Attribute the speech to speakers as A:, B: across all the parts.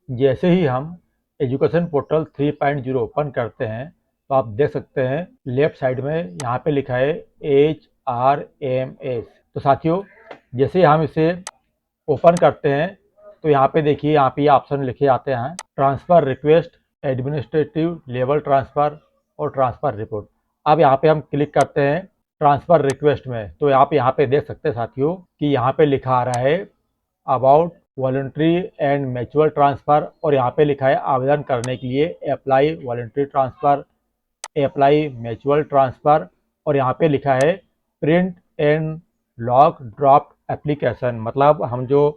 A: जैसे ही हम education portal 3.0 open करते हैं तो आप देख सकते हैं लेफ्ट साइड में यहाँ पे लिखा है HRMS। तो साथियों, जैसे ही हम इसे ओपन करते हैं तो यहाँ पे देखिए, यहाँ पे ये ऑप्शन लिखे आते हैं transfer request, administrative level transfer और ट्रांसफ़र रिपोर्ट। अब यहाँ पे हम क्लिक करते हैं ट्रांसफ़र रिक्वेस्ट में, तो आप यहाँ पे देख सकते हैं साथियों कि यहाँ पे लिखा आ रहा है about voluntary and mutual transfer, और यहाँ पे लिखा है आवेदन करने के लिए apply voluntary transfer, apply mutual transfer, और यहाँ पे लिखा है print and log draft application, मतलब हम जो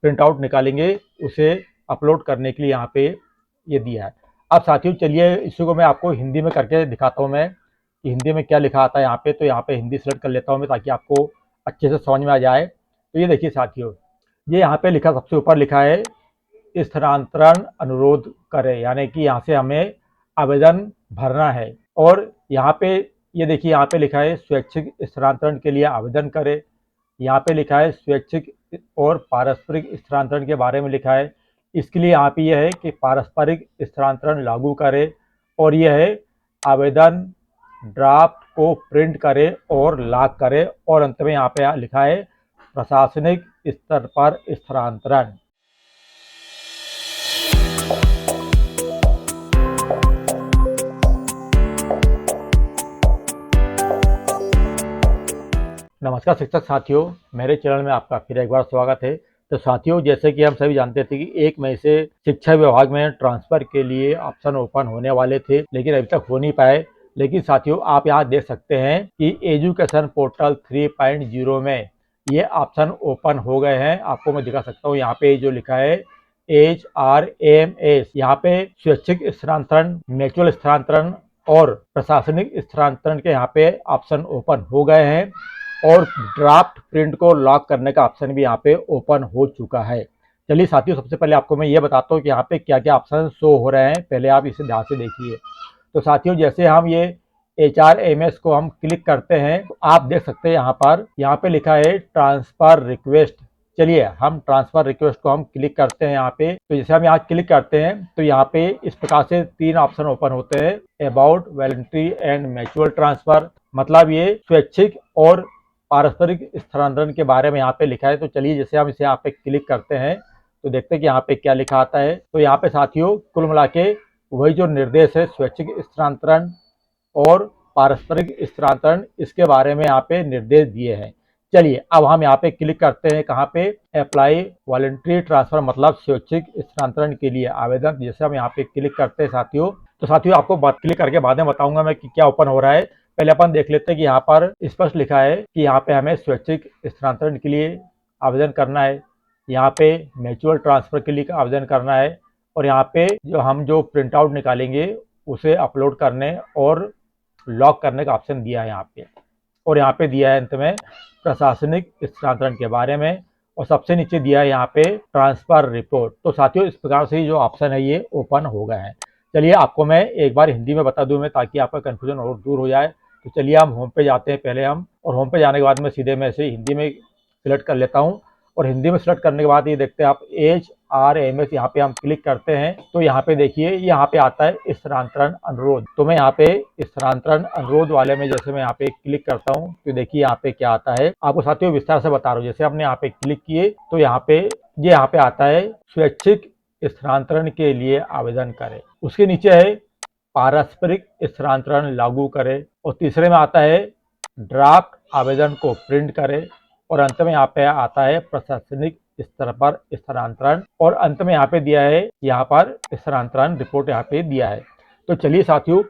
A: प्रिंट आउट निकालेंगे उसे अपलोड करने के लिए यहाँ पे ये दिया है। अब साथियों चलिए इसी को मैं आपको हिंदी में करके दिखाता हूँ मैं कि हिंदी में क्या लिखा आता है यहाँ पे। तो यहाँ पे हिंदी सेलेक्ट कर लेता हूँ मैं ताकि आपको अच्छे से समझ में आ जाए। तो ये देखिए साथियों, ये यहाँ पे लिखा, सबसे ऊपर लिखा है स्थानांतरण अनुरोध करें, यानी कि यहाँ से हमें आवेदन भरना है। और यहाँ पे ये देखिए, यहाँ पे लिखा है स्वैच्छिक स्थानांतरण के लिए आवेदन करें। यहाँ पे लिखा है स्वैच्छिक और पारस्परिक स्थानांतरण के बारे में लिखा है। इसके लिए यहाँ पे यह है कि पारस्परिक स्थानांतरण लागू करें, और यह है आवेदन ड्राफ्ट को प्रिंट करें और लॉक करें, और अंत में यहाँ पे लिखा है प्रशासनिक स्तर पर स्थानांतरण। नमस्कार शिक्षक साथियों, मेरे चैनल में आपका फिर एक बार स्वागत है। तो साथियों, जैसे कि हम सभी जानते थे कि 1 मई से शिक्षा विभाग में ट्रांसफ़र के लिए ऑप्शन ओपन होने वाले थे, लेकिन अभी तक हो नहीं पाए। लेकिन साथियों, आप यहाँ देख सकते हैं कि एजुकेशन पोर्टल 3.0 में ये ऑप्शन ओपन हो गए हैं। आपको मैं दिखा सकता हूँ, यहाँ पे जो लिखा है HRMS, यहाँ पे स्वैच्छिक स्थानांतरण, म्यूचुअल स्थानांतरण और प्रशासनिक स्थानांतरण के यहाँ पे ऑप्शन ओपन हो गए हैं, और ड्राफ्ट प्रिंट को लॉक करने का ऑप्शन भी यहाँ पे ओपन हो चुका है। चलिए साथियों, सबसे पहले आपको मैं ये बताता हूँ कि यहाँ पे क्या क्या ऑप्शन शो हो रहे हैं, पहले आप इसे ध्यान से देखिए। तो साथियों, जैसे हम ये HRMS को हम क्लिक करते हैं तो आप देख सकते हैं यहाँ पे लिखा है ट्रांसफ़र रिक्वेस्ट। चलिए हम ट्रांसफ़र रिक्वेस्ट को हम क्लिक करते हैं यहाँ पे। तो जैसे हम यहाँ क्लिक करते हैं तो यहाँ पे इस प्रकार से 3 ऑप्शन ओपन होते हैं, about voluntary and mutual transfer, मतलब ये स्वैच्छिक और पारस्परिक स्थानांतरण के बारे में यहाँ पे लिखा है। तो चलिए जैसे हम इसे यहाँ पे क्लिक करते हैं तो देखते हैं कि यहाँ पे क्या लिखा आता है। तो यहाँ पे साथियों कुल मिला के वही जो निर्देश है स्वैच्छिक स्थानांतरण और पारस्परिक स्थानांतरण, इसके बारे में यहाँ पे निर्देश दिए हैं। चलिए अब हम यहाँ पे क्लिक करते हैं, कहाँ पे, अप्लाई वॉलंटरी ट्रांसफर, मतलब स्वैच्छिक स्थानांतरण के लिए आवेदन। जैसे हम यहाँ पे क्लिक करते हैं साथियों, तो साथियों आपको क्लिक करके बाद में बताऊंगा मैं कि क्या ओपन हो रहा है। पहले अपन देख लेते हैं कि यहाँ पर स्पष्ट लिखा है कि यहाँ पे हमें स्वैच्छिक स्थानांतरण के लिए आवेदन करना है, यहाँ पे म्यूचुअल ट्रांसफर के लिए आवेदन करना है, और यहाँ पे जो प्रिंट आउट निकालेंगे उसे अपलोड करने और लॉक करने का ऑप्शन दिया है यहाँ पे। और यहाँ पे दिया है अंत में प्रशासनिक स्थानांतरण के बारे में, और सबसे नीचे दिया है यहाँ पे ट्रांसफर रिपोर्ट। तो साथियों इस प्रकार से जो ऑप्शन है ये ओपन हो गए हैं। चलिए आपको मैं एक बार हिंदी में बता दूं मैं, ताकि आपका कन्फ्यूजन और दूर हो जाए। तो चलिए हम होम पे जाते हैं पहले हम, और होम पे जाने के बाद में सीधे मैं इसे हिंदी में सिलेक्ट कर लेता हूँ। और हिंदी में सेलेक्ट करने के बाद ये देखते हैं आप HRMS, यहाँ पे हम क्लिक करते हैं तो यहाँ पे देखिए यहाँ पे आता है स्थानांतरण अनुरोध। तो मैं यहाँ पे स्थानांतरण अनुरोध वाले में जैसे मैं यहाँ पे क्लिक करता हूँ तो देखिए यहाँ पे क्या आता है, आपको साथियों विस्तार से बता रहा हूँ। जैसे आपने यहाँ पे क्लिक किए तो यहाँ पे आता है स्वैच्छिक स्थानांतरण के लिए आवेदन करें, उसके नीचे है पारस्परिक स्थानांतरण लागू करें, और तीसरे में आता है ड्राफ्ट आवेदन को प्रिंट करें, और अंत में यहाँ पे आता है प्रशासनिक स्तर पर स्थानांतरण, और अंत में यहाँ पे दिया है यहाँ पर स्थानांतरण रिपोर्ट यहाँ पे दिया है। तो चलिए साथियों,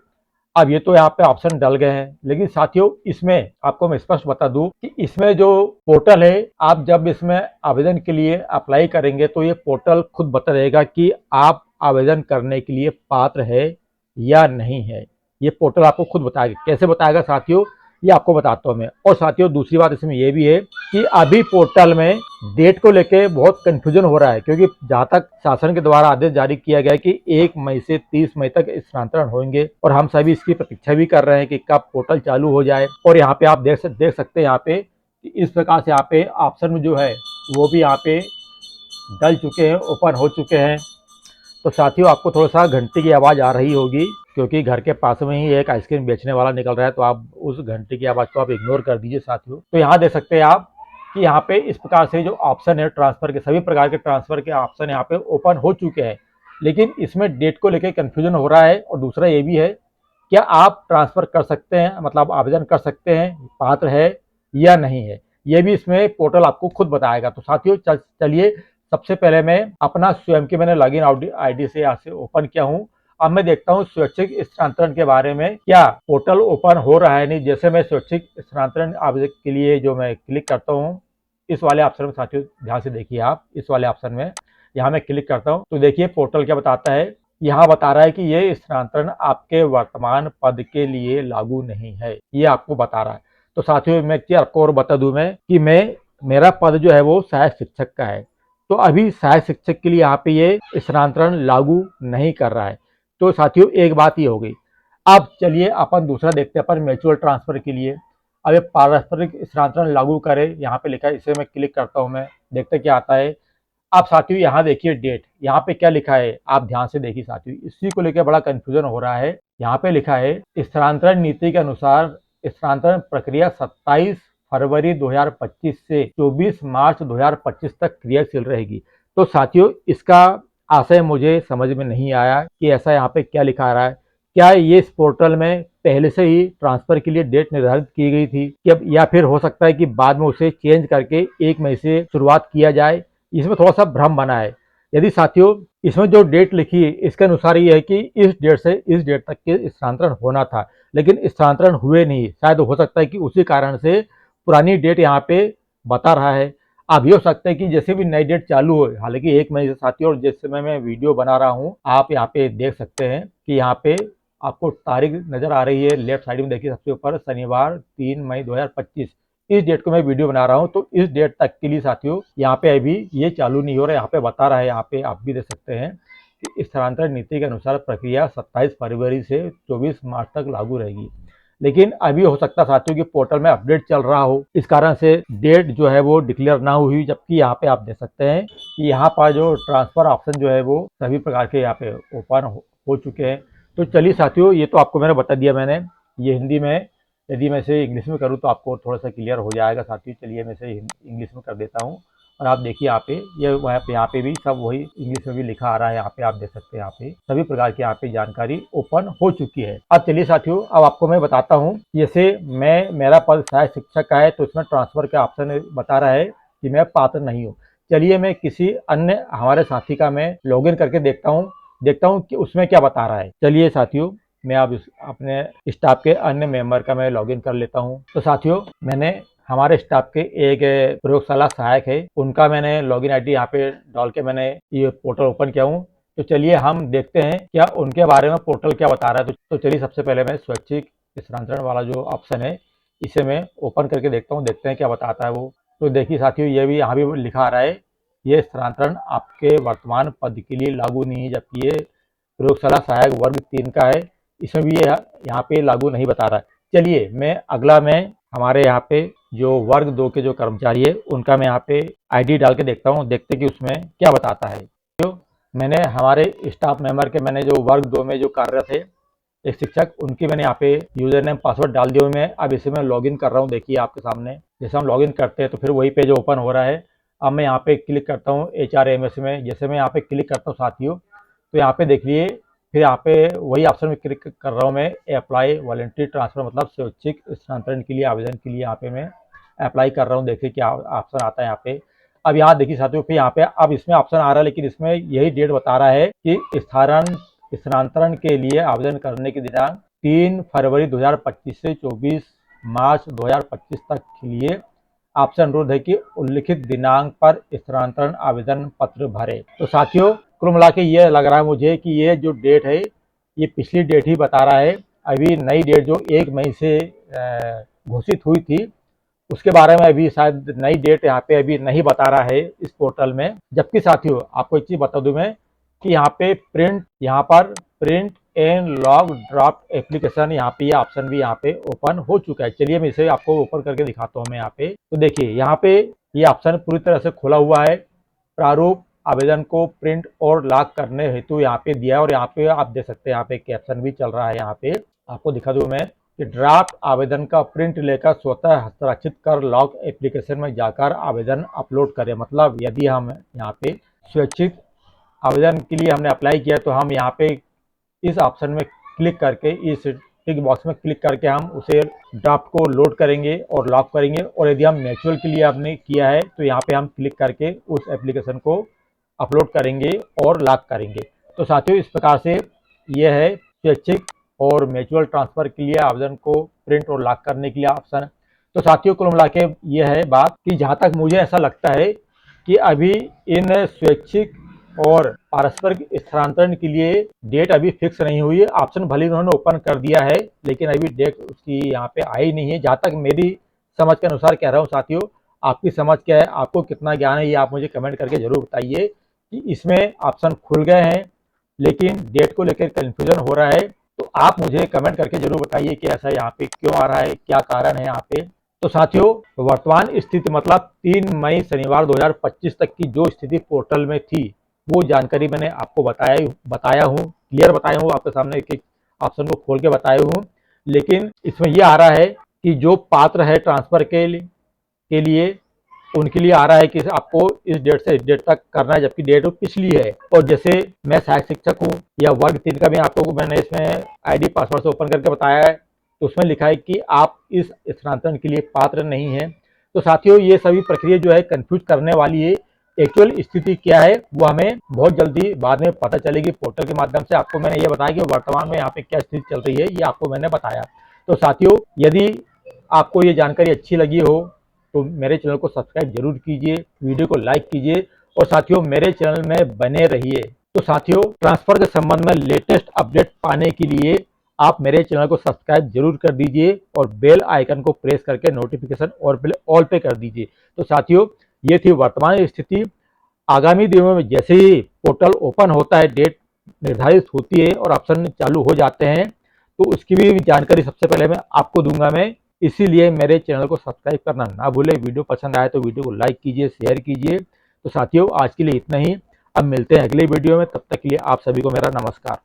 A: अब ये तो यहाँ पे ऑप्शन डल गए हैं, लेकिन साथियों इसमें आपको मैं स्पष्ट बता दूं कि इसमें जो पोर्टल है, आप जब इसमें आवेदन के लिए अप्लाई करेंगे तो ये पोर्टल खुद बता देगा कि आप आवेदन करने के लिए पात्र है या नहीं है। ये पोर्टल आपको खुद बताएगा। कैसे बताएगा साथियों, ये आपको बताता हूँ मैं। और साथियों दूसरी बात इसमें ये भी है कि अभी पोर्टल में डेट को लेके बहुत कंफ्यूजन हो रहा है, क्योंकि जहां तक शासन के द्वारा आदेश जारी किया गया है कि 1 मई से 30 मई तक स्थानांतरण होंगे, और हम सभी इसकी प्रतीक्षा भी कर रहे हैं कि कब पोर्टल चालू हो जाए। और यहाँ पे आप देख सकते हैं यहाँ पे इस प्रकार से यहाँ पे ऑप्शन में जो है वो भी यहाँ पे डल चुके हैं, ओपन हो चुके हैं। तो साथियों आपको थोड़ा सा घंटी की आवाज़ आ रही होगी, क्योंकि घर के पास में ही एक आइसक्रीम बेचने वाला निकल रहा है, तो आप उस घंटी की आवाज़ को आप इग्नोर कर दीजिए साथियों। तो यहाँ देख सकते हैं आप कि यहाँ पे इस प्रकार से जो ऑप्शन है ट्रांसफ़र के, सभी प्रकार के ट्रांसफ़र के ऑप्शन यहाँ पे ओपन हो चुके हैं, लेकिन इसमें डेट को लेकर कन्फ्यूजन हो रहा है। और दूसरा ये भी है, क्या आप ट्रांसफ़र कर सकते हैं, मतलब आवेदन कर सकते हैं, पात्र है या नहीं है, ये भी इसमें पोर्टल आपको खुद बताएगा। तो साथियों चलिए सबसे पहले मैं अपना स्वयं के मैंने लॉगिन आईडी से यहाँ से ओपन किया हूँ। अब मैं देखता हूँ स्वैच्छिक स्थानांतरण के बारे में, क्या पोर्टल ओपन हो रहा है नहीं। जैसे मैं स्वैच्छिक स्थानांतरण आवेदन के लिए जो मैं क्लिक करता हूँ इस वाले ऑप्शन में, साथियों ध्यान से देखिए आप, इस वाले ऑप्शन में यहाँ मैं क्लिक करता हूँ तो देखिए पोर्टल क्या बताता है। यहाँ बता रहा है कि ये स्थानांतरण आपके वर्तमान पद के लिए लागू नहीं है, ये आपको बता रहा है। तो साथियों मैं क्या आपको और बता दूं मैं कि मेरा पद जो है वो सहायक शिक्षक का है, तो अभी सहायक शिक्षक के लिए यहाँ पे ये स्थानांतरण लागू नहीं कर रहा है। तो साथियों एक बात ये हो गई। अब चलिए अपन दूसरा देखते हैं, अपन म्यूचुअल ट्रांसफर के लिए अब ये पारस्परिक स्थानांतरण लागू करें, यहाँ पे लिखा है, इसे मैं क्लिक करता हूँ, मैं देखते क्या आता है। अब साथियों यहाँ देखिए डेट, यहाँ पे क्या लिखा है आप ध्यान से देखिए साथियों, इसी को लेकर बड़ा कंफ्यूजन हो रहा है। यहाँ पे लिखा है स्थानांतरण नीति के अनुसार स्थानांतरण प्रक्रिया 27 फरवरी 2025 से 24 मार्च 2025 तक क्रियाशील रहेगी। तो साथियों इसका आशय मुझे समझ में नहीं आया कि ऐसा यहाँ पे क्या लिखा रहा है। क्या ये इस पोर्टल में पहले से ही ट्रांसफर के लिए डेट निर्धारित की गई थी, या फिर हो सकता है कि बाद में उसे चेंज करके 1 मई से शुरुआत किया जाए। इसमें थोड़ा सा भ्रम बना है। यदि साथियों इसमें जो डेट लिखी है इसके अनुसार ये है कि इस डेट से इस डेट तक के स्थानांतरण होना था, लेकिन स्थानांतरण हुए नहीं। शायद हो सकता है कि उसी कारण से पुरानी डेट यहाँ पे बता रहा है। अब ये हो सकता है कि जैसे भी नई डेट चालू हो, हालांकि 1 मई से साथियों, और जिस समय मैं वीडियो बना रहा हूँ आप यहाँ पे देख सकते हैं कि यहाँ पे आपको तारीख नजर आ रही है लेफ्ट साइड में, देखिए सबसे ऊपर शनिवार 3 मई 2025, इस डेट को मैं वीडियो बना रहा हूं। तो इस डेट तक के लिए साथियों यहाँ पे अभी ये चालू नहीं हो रहा है। यहाँ पे बता रहा है, यहाँ पे आप भी देख सकते हैं कि स्थानांतरण नीति के अनुसार प्रक्रिया 27 फरवरी से 24 मार्च तक लागू रहेगी। लेकिन अभी हो सकता है साथियों कि पोर्टल में अपडेट चल रहा हो, इस कारण से डेट जो है वो डिक्लेयर ना हुई। जबकि यहाँ पे आप देख सकते हैं कि यहाँ पर जो ट्रांसफर ऑप्शन जो है वो सभी प्रकार के यहाँ पे ओपन हो चुके हैं। तो चलिए साथियों ये तो आपको मैंने बता दिया, मैंने ये हिंदी में, यदि मैं इसे इंग्लिश में करूँ तो आपको थोड़ा सा क्लियर हो जाएगा साथियों। चलिए मैं इसे इंग्लिश में कर देता हूँ, और आप देखिए यहाँ पे ये यहाँ पे भी सब वही इंग्लिश में भी लिखा आ रहा है। यहाँ पे आप देख सकते हैं, यहाँ पे सभी प्रकार की यहाँ पे जानकारी ओपन हो चुकी है। अब चलिए साथियों अब आपको मैं बताता हूँ, जैसे मेरा पद सहायक शिक्षक का है तो इसमें ट्रांसफर का ऑप्शन बता रहा है कि मैं पात्र नहीं हूँ। चलिए मैं किसी अन्य हमारे साथी का मैं लॉग इन करके देखता हूँ कि उसमें क्या बता रहा है। चलिए साथियों मैं अब अपने स्टाफ के अन्य मेंबर का मैं लॉगिन कर लेता हूं। तो साथियों मैंने हमारे स्टाफ के एक प्रयोगशाला सहायक है, उनका मैंने लॉगिन आईडी यहाँ पे डाल के मैंने ये पोर्टल ओपन किया हूँ। तो चलिए हम देखते हैं क्या उनके बारे में पोर्टल क्या बता रहा है। तो चलिए सबसे पहले मैं स्वैच्छिक स्थानांतरण वाला जो ऑप्शन है इसे मैं ओपन करके देखता हूँ, देखते हैं क्या बताता है वो। तो देखिए साथियों ये भी यहाँ भी लिखा आ रहा है, ये स्थानांतरण आपके वर्तमान पद के लिए लागू नहीं है। जबकि ये प्रयोगशाला सहायक वर्ग 3 का है, इसमें भी यहाँ पे लागू नहीं बता रहा है। चलिए मैं अगला मैं हमारे यहाँ पे जो वर्ग 2 के जो कर्मचारी है उनका मैं यहाँ पे आईडी डाल के देखता हूँ, देखते कि उसमें क्या बताता है। तो मैंने हमारे स्टाफ मेंबर के मैंने जो वर्ग 2 में जो कार्यरत है एक शिक्षक, उनकी मैंने यहाँ पे यूजर नेम पासवर्ड डाल दिए हुए मैं। अब इसे मैं लॉगिन कर रहा हूँ, देखिए आपके सामने जैसे हम लॉगिन करते हैं तो फिर वही पेज ओपन हो रहा है। अब मैं यहाँ पे क्लिक करता हूँ HRMS में, जैसे मैं यहाँ पे क्लिक करता हूँ साथियों तो यहाँ पे देखिए फिर यहाँ पे वही ऑप्शन में क्लिक कर रहा हूँ मैं, अप्लाई वॉलंटरी ट्रांसफर, मतलब स्वैच्छिक स्थानांतरण के लिए आवेदन के लिए यहाँ पे मैं अप्लाई कर रहा हूँ। देखिए क्या ऑप्शन आता है यहाँ पे। अब यहाँ देखिए साथियों फिर यहाँ पे अब इसमें ऑप्शन आ रहा है, लेकिन इसमें यही डेट बता रहा है कि स्थानांतरण के लिए आवेदन करने की दिनांक 3 फरवरी 2025 से 24 मार्च 2025 तक के लिए आपसे अनुरोध है कि उल्लिखित दिनांक पर स्थानांतरण आवेदन पत्र भरें। तो साथियों कुल मिला के ये लग रहा है मुझे कि ये जो डेट है ये पिछली डेट ही बता रहा है। अभी नई डेट जो 1 मई से घोषित हुई थी उसके बारे में अभी शायद नई डेट यहाँ पे अभी नहीं बता रहा है इस पोर्टल में। जबकि साथियों आपको एक चीज बता दूं मैं कि यहाँ पर print and log draft application यहाँ पे ये ऑप्शन भी यहाँ पे ओपन हो चुका है। चलिए मैं इसे आपको ओपन करके दिखाता हूँ मैं यहाँ पे। तो देखिए यहाँ पे ये ऑप्शन पूरी तरह से खुला हुआ है, प्रारूप आवेदन को प्रिंट और लॉक करने हेतु यहाँ पे दिया है। और यहाँ पे आप देख सकते हैं, यहाँ पे कैप्शन भी चल रहा है। यहाँ पे आपको दिखा दूं मैं कि ड्राफ्ट आवेदन का प्रिंट लेकर स्वतः हस्ताक्षरित कर लॉक एप्लीकेशन में जाकर आवेदन अपलोड करें। मतलब यदि हम यहाँ पे स्वैच्छिक आवेदन के लिए हमने अप्लाई किया तो हम यहाँ पे इस ऑप्शन में क्लिक करके, इस टिक बॉक्स में क्लिक करके हम उसे ड्राफ्ट को लोड करेंगे और लॉक करेंगे। और यदि हम म्यूचुअल के लिए हमने किया है तो यहाँ पे हम क्लिक करके उस एप्लीकेशन को अपलोड करेंगे और लॉक करेंगे। तो साथियों, इस प्रकार से यह है स्वैच्छिक और म्यूचुअल ट्रांसफर के लिए आवेदन को प्रिंट और लॉक करने के लिए ऑप्शन। तो साथियों, कुल मिला के यह है बात कि जहाँ तक मुझे ऐसा लगता है कि अभी इन स्वैच्छिक और पारस्परिक स्थानांतरण के लिए डेट अभी फिक्स नहीं हुई है। ऑप्शन भले उन्होंने ओपन कर दिया है, लेकिन अभी डेट उसकी यहाँ पे आई नहीं है। जहाँ तक मेरी समझ के अनुसार कह रहा हूँ साथियों, आपकी समझ क्या है, आपको कितना ज्ञान है, ये आप मुझे कमेंट करके जरूर बताइए कि इसमें ऑप्शन खुल गए हैं लेकिन डेट को लेकर कंफ्यूजन हो रहा है। तो आप मुझे कमेंट करके जरूर बताइए कि ऐसा यहाँ पे क्यों आ रहा है, क्या कारण है यहाँ पे। तो साथियों, वर्तमान स्थिति मतलब 3 मई शनिवार 2025 तक की जो स्थिति पोर्टल में थी, वो जानकारी मैंने आपको बताया हूँ, क्लियर बताया हूँ, आपके सामने एक एक ऑप्शन को खोल के बताया हूँ। लेकिन इसमें ये आ रहा है कि जो पात्र है ट्रांसफर के लिए उनके लिए आ रहा है कि आपको इस डेट से इस डेट तक करना है, जबकि डेट पिछली है। और जैसे मैं सहायक शिक्षक हूँ या वर्ग 3 का भी आपको मैंने इसमें आईडी पासवर्ड से ओपन करके बताया है, तो उसमें लिखा है कि आप इस स्थानांतरण के लिए पात्र नहीं है। तो साथियों, ये सभी प्रक्रिया जो है कंफ्यूज करने वाली है। एक्चुअल स्थिति क्या है वो हमें बहुत जल्दी बाद में पता चलेगी पोर्टल के माध्यम से। आपको मैंने ये बताया कि वर्तमान में यहाँ पे क्या स्थिति चल रही है, ये आपको मैंने बताया। तो साथियों, यदि आपको ये जानकारी अच्छी लगी हो तो मेरे चैनल को सब्सक्राइब जरूर कीजिए, वीडियो को लाइक कीजिए और साथियों मेरे चैनल में बने रहिए। तो साथियों, ट्रांसफर के संबंध में लेटेस्ट अपडेट पाने के लिए आप मेरे चैनल को सब्सक्राइब जरूर कर दीजिए और बेल आइकन को प्रेस करके नोटिफिकेशन और ऑल पे कर दीजिए। तो साथियों, ये थी वर्तमान स्थिति। आगामी दिनों में जैसे ही पोर्टल ओपन होता है, डेट निर्धारित होती है और ऑप्शन चालू हो जाते हैं, तो उसकी भी जानकारी सबसे पहले मैं आपको दूंगा मैं। इसीलिए मेरे चैनल को सब्सक्राइब करना ना भूले। वीडियो पसंद आए तो वीडियो को लाइक कीजिए, शेयर कीजिए। तो साथियों, आज के लिए इतना ही। अब मिलते हैं अगले वीडियो में, तब तक के लिए आप सभी को मेरा नमस्कार।